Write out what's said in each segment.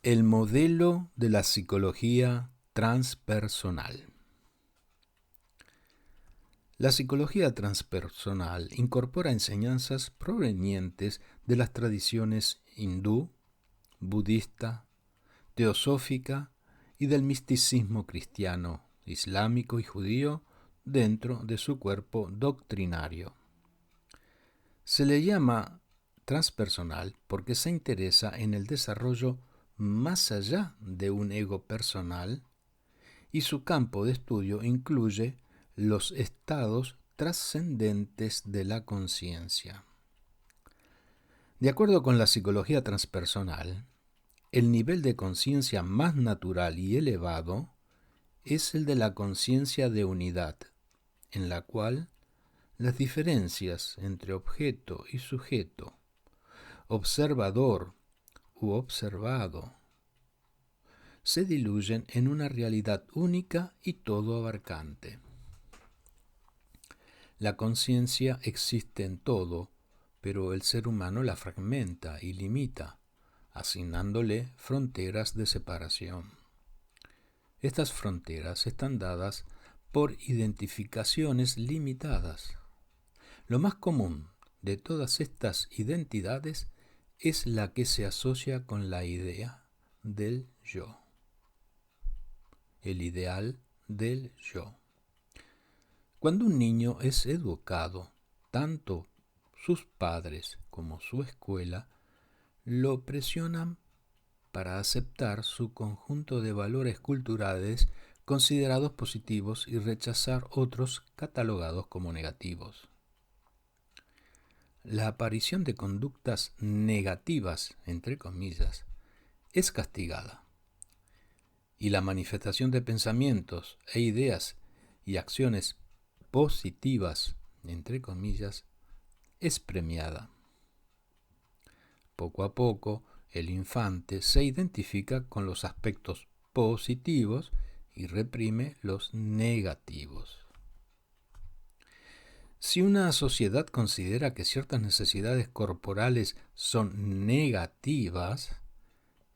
El modelo de la psicología transpersonal. La psicología transpersonal incorpora enseñanzas provenientes de las tradiciones hindú, budista, teosófica y del misticismo cristiano, islámico y judío dentro de su cuerpo doctrinario. Se le llama transpersonal porque se interesa en el desarrollo más allá de un ego personal y su campo de estudio incluye los estados trascendentes de la conciencia. De acuerdo con la psicología transpersonal, el nivel de conciencia más natural y elevado es el de la conciencia de unidad, en la cual las diferencias entre objeto y sujeto, observador u observado, se diluyen en una realidad única y todo abarcante. La conciencia existe en todo, pero el ser humano la fragmenta y limita, asignándole fronteras de separación. Estas fronteras están dadas por identificaciones limitadas. Lo más común de todas estas identidades es la que se asocia con la idea del yo, el ideal del yo. Cuando un niño es educado, tanto sus padres como su escuela lo presionan para aceptar su conjunto de valores culturales considerados positivos y rechazar otros catalogados como negativos. La aparición de conductas negativas, entre comillas, es castigada, y la manifestación de pensamientos e ideas y acciones positivas, entre comillas, es premiada. Poco a poco, el infante se identifica con los aspectos positivos y reprime los negativos. Si una sociedad considera que ciertas necesidades corporales son negativas,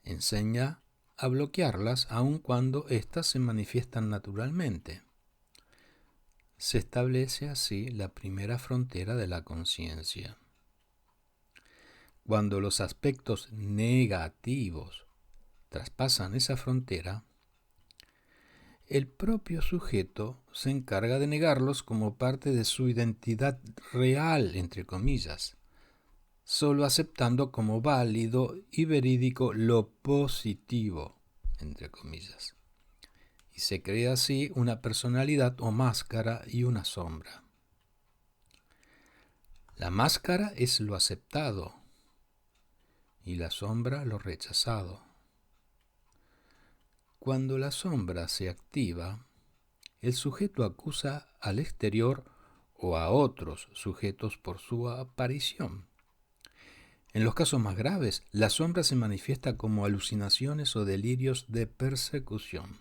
enseña a bloquearlas aun cuando éstas se manifiestan naturalmente. Se establece así la primera frontera de la conciencia. Cuando los aspectos negativos traspasan esa frontera, el propio sujeto se encarga de negarlos como parte de su identidad real, entre comillas, solo aceptando como válido y verídico lo positivo, entre comillas. Y se crea así una personalidad o máscara y una sombra. La máscara es lo aceptado y la sombra lo rechazado. Cuando la sombra se activa, el sujeto acusa al exterior o a otros sujetos por su aparición. En los casos más graves, la sombra se manifiesta como alucinaciones o delirios de persecución.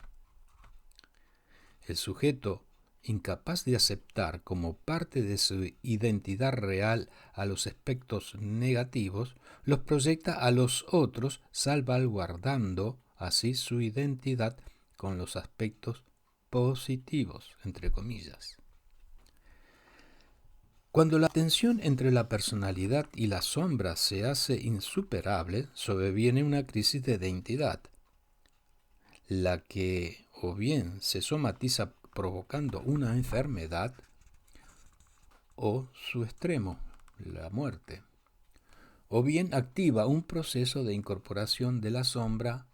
El sujeto, incapaz de aceptar como parte de su identidad real a los aspectos negativos, los proyecta a los otros, salvaguardando así su identidad con los aspectos positivos, entre comillas. Cuando la tensión entre la personalidad y la sombra se hace insuperable, sobreviene una crisis de identidad, la que o bien se somatiza provocando una enfermedad, o su extremo, la muerte, o bien activa un proceso de incorporación de la sombra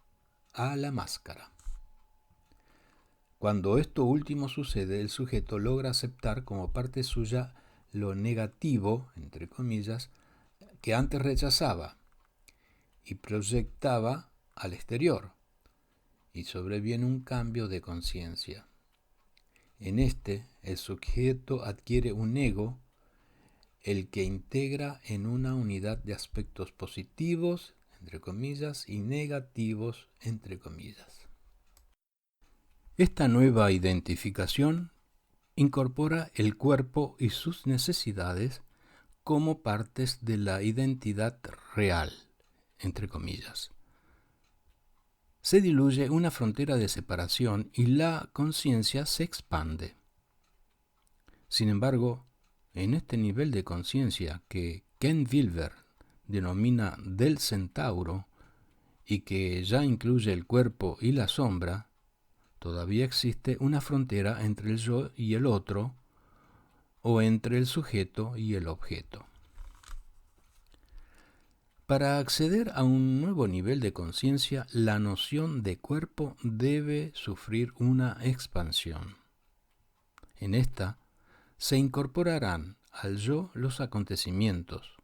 a la máscara. Cuando esto último sucede, el sujeto logra aceptar como parte suya lo negativo, entre comillas, que antes rechazaba y proyectaba al exterior, y sobreviene un cambio de conciencia. En este, el sujeto adquiere un ego, el que integra en una unidad de aspectos positivos, entre comillas, y negativos, entre comillas. Esta nueva identificación incorpora el cuerpo y sus necesidades como partes de la identidad real, entre comillas. se diluye una frontera de separación y la conciencia se expande. Sin embargo, en este nivel de conciencia que Ken Wilber denomina del centauro y que ya incluye el cuerpo y la sombra, todavía existe una frontera entre el yo y el otro, o entre el sujeto y el objeto. Para acceder a un nuevo nivel de conciencia, la noción de cuerpo debe sufrir una expansión. En esta se incorporarán al yo los acontecimientos,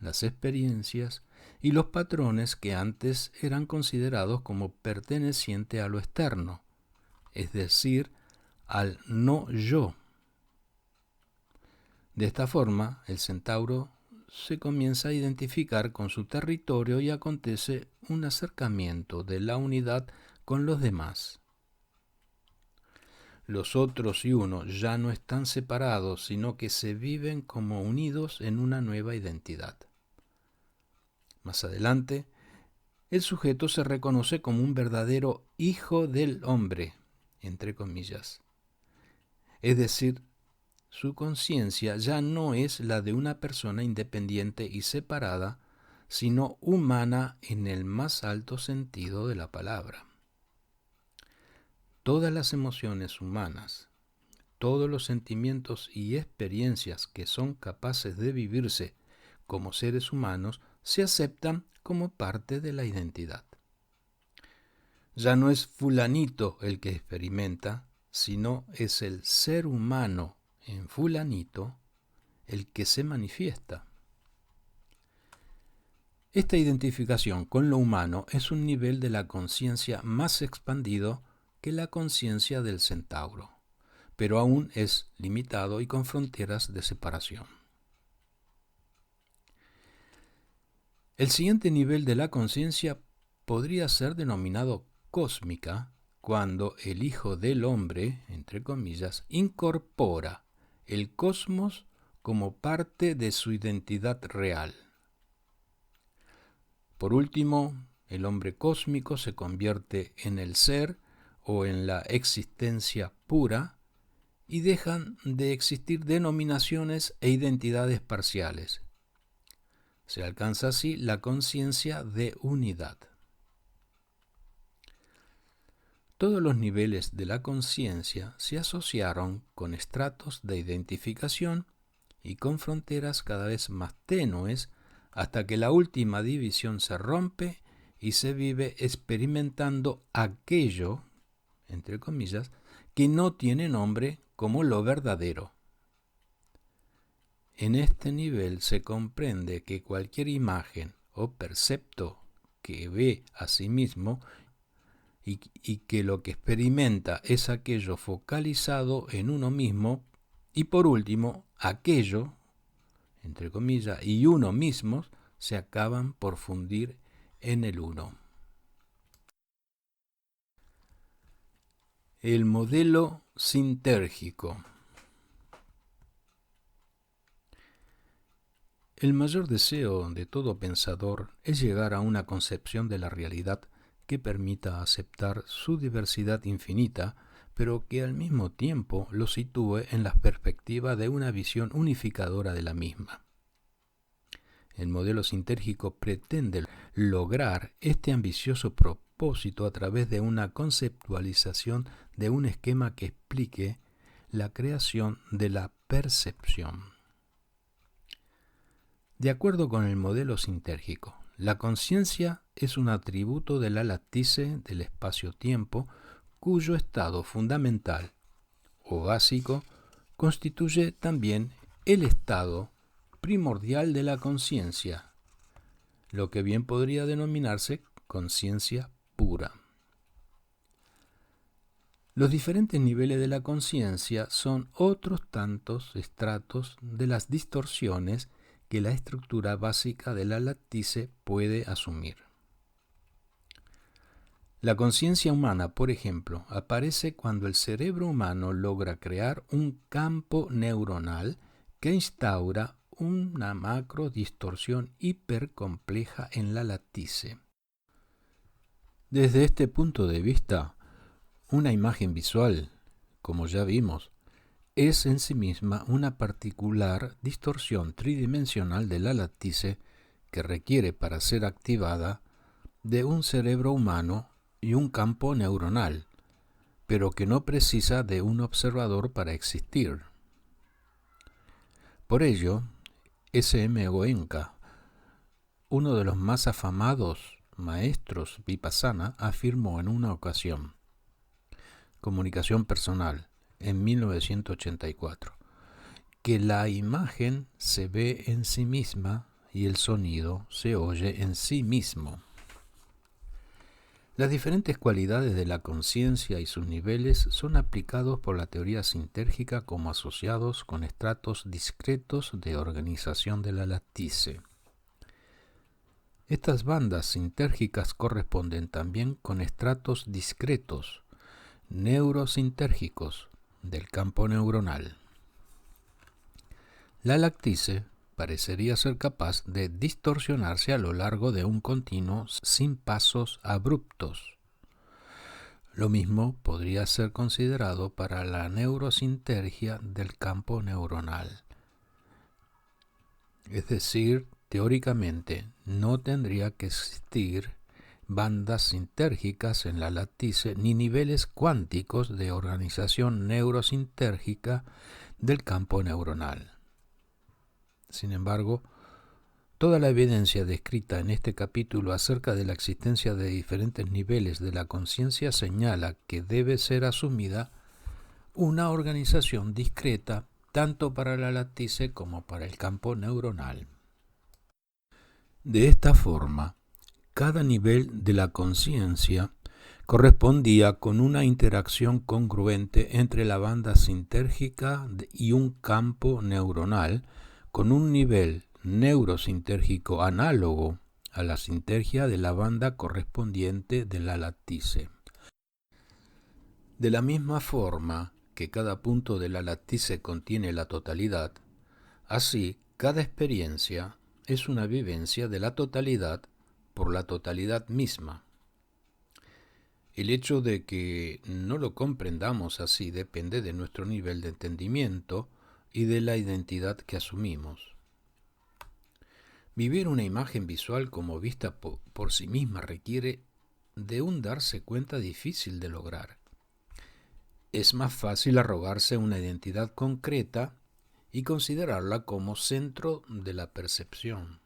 las experiencias y los patrones que antes eran considerados como pertenecientes a lo externo, es decir, al no yo. De esta forma, el centauro se comienza a identificar con su territorio y acontece un acercamiento de la unidad con los demás. Los otros y uno ya no están separados, sino que se viven como unidos en una nueva identidad. Más adelante, el sujeto se reconoce como un verdadero hijo del hombre, entre comillas. Es decir, su conciencia ya no es la de una persona independiente y separada, sino humana en el más alto sentido de la palabra. Todas las emociones humanas, todos los sentimientos y experiencias que son capaces de vivirse como seres humanos se aceptan como parte de la identidad. Ya no es fulanito el que experimenta, sino es el ser humano en fulanito el que se manifiesta. Esta identificación con lo humano es un nivel de la conciencia más expandido que la conciencia del centauro, pero aún es limitado y con fronteras de separación. El siguiente nivel de la conciencia podría ser denominado cósmica cuando el Hijo del Hombre, entre comillas, incorpora el cosmos como parte de su identidad real. Por último, el hombre cósmico se convierte en el ser o en la existencia pura y dejan de existir denominaciones e identidades parciales. Se alcanza así la conciencia de unidad. Todos los niveles de la conciencia se asociaron con estratos de identificación y con fronteras cada vez más tenues hasta que la última división se rompe y se vive experimentando aquello, entre comillas, que no tiene nombre como lo verdadero. En este nivel se comprende que cualquier imagen o percepto que ve a sí mismo y que lo que experimenta es aquello focalizado en uno mismo, y por último, aquello, entre comillas, y uno mismo se acaban por fundir en el uno. El modelo sintérgico. El mayor deseo de todo pensador es llegar a una concepción de la realidad que permita aceptar su diversidad infinita, pero que al mismo tiempo lo sitúe en la perspectiva de una visión unificadora de la misma. El modelo sintérgico pretende lograr este ambicioso propósito a través de una conceptualización de un esquema que explique la creación de la percepción. De acuerdo con el modelo sintérgico, la conciencia es un atributo de la lattice del espacio-tiempo cuyo estado fundamental o básico constituye también el estado primordial de la conciencia, lo que bien podría denominarse conciencia pura. Los diferentes niveles de la conciencia son otros tantos estratos de las distorsiones que la estructura básica de la lattice puede asumir. La conciencia humana, por ejemplo, aparece cuando el cerebro humano logra crear un campo neuronal que instaura una macro distorsión hipercompleja en la lattice. Desde este punto de vista, una imagen visual, como ya vimos, es en sí misma una particular distorsión tridimensional de la látice que requiere para ser activada de un cerebro humano y un campo neuronal, pero que no precisa de un observador para existir. Por ello, S.M. Goenka, uno de los más afamados maestros vipassana, afirmó en una ocasión, Comunicación Personal, en 1984, que la imagen se ve en sí misma y el sonido se oye en sí mismo. Las diferentes cualidades de la conciencia y sus niveles son aplicados por la teoría sintérgica como asociados con estratos discretos de organización de la látice. Estas bandas sintérgicas corresponden también con estratos discretos, neurosintérgicos, del campo neuronal. La látice parecería ser capaz de distorsionarse a lo largo de un continuo sin pasos abruptos. Lo mismo podría ser considerado para la neurosintergia del campo neuronal. Es decir, teóricamente no tendría que existir bandas sintérgicas en la látice ni niveles cuánticos de organización neurosintérgica del campo neuronal. Sin embargo, toda la evidencia descrita en este capítulo acerca de la existencia de diferentes niveles de la conciencia señala que debe ser asumida una organización discreta tanto para la látice como para el campo neuronal. De esta forma, cada nivel de la conciencia correspondía con una interacción congruente entre la banda sintérgica y un campo neuronal con un nivel neurosintérgico análogo a la sintergia de la banda correspondiente de la látice. De la misma forma que cada punto de la látice contiene la totalidad, así cada experiencia es una vivencia de la totalidad por la totalidad misma. El hecho de que no lo comprendamos así depende de nuestro nivel de entendimiento y de la identidad que asumimos. Vivir una imagen visual como vista por sí misma requiere de un darse cuenta difícil de lograr. Es más fácil arrogarse una identidad concreta y considerarla como centro de la percepción,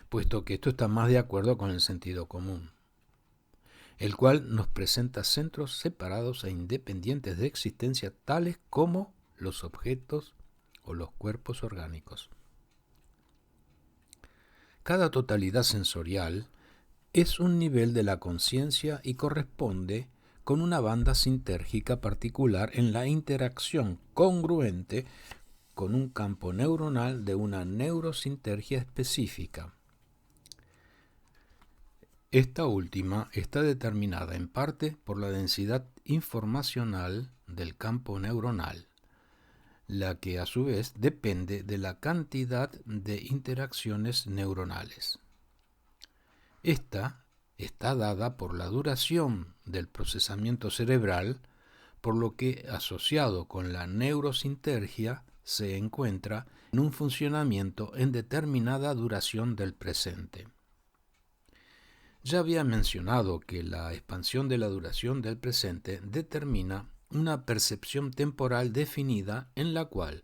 puesto que esto está más de acuerdo con el sentido común, el cual nos presenta centros separados e independientes de existencia tales como los objetos o los cuerpos orgánicos. Cada totalidad sensorial es un nivel de la conciencia y corresponde con una banda sintérgica particular en la interacción congruente con un campo neuronal de una neurosintergia específica. Esta última está determinada en parte por la densidad informacional del campo neuronal, la que a su vez depende de la cantidad de interacciones neuronales. Esta está dada por la duración del procesamiento cerebral, por lo que asociado con la neurosintergia se encuentra en un funcionamiento en determinada duración del presente. Ya había mencionado que la expansión de la duración del presente determina una percepción temporal definida en la cual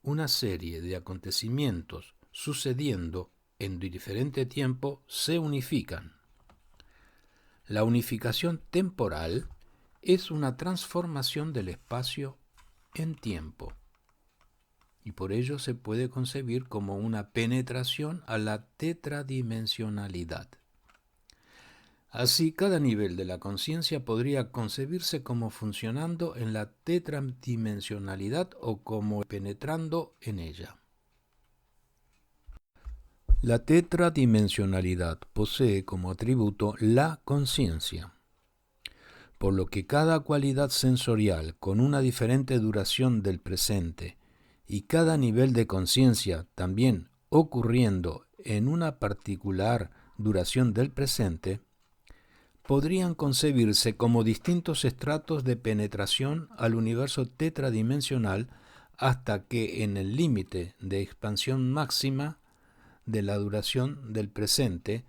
una serie de acontecimientos sucediendo en diferente tiempo se unifican. La unificación temporal es una transformación del espacio en tiempo, y por ello se puede concebir como una penetración a la tetradimensionalidad. Así, cada nivel de la conciencia podría concebirse como funcionando en la tetradimensionalidad o como penetrando en ella. La tetradimensionalidad posee como atributo la conciencia, por lo que cada cualidad sensorial con una diferente duración del presente y cada nivel de conciencia también ocurriendo en una particular duración del presente, podrían concebirse como distintos estratos de penetración al universo tetradimensional hasta que en el límite de expansión máxima de la duración del presente,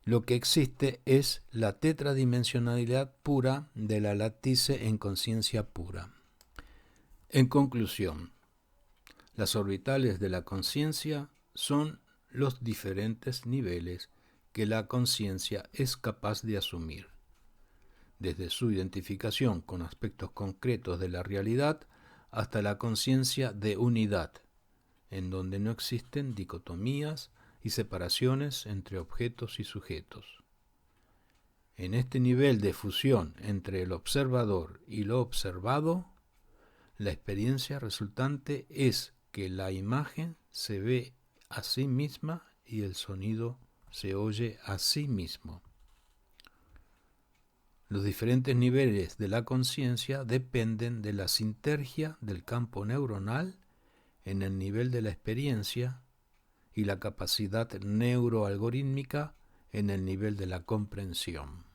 lo que existe es la tetradimensionalidad pura de la lattice en conciencia pura. En conclusión, las orbitales de la conciencia son los diferentes niveles que la conciencia es capaz de asumir, desde su identificación con aspectos concretos de la realidad hasta la conciencia de unidad, en donde no existen dicotomías y separaciones entre objetos y sujetos. En este nivel de fusión entre el observador y lo observado, la experiencia resultante es que la imagen se ve a sí misma y el sonido se oye a sí mismo. Los diferentes niveles de la conciencia dependen de la sinergia del campo neuronal en el nivel de la experiencia y la capacidad neuroalgorítmica en el nivel de la comprensión.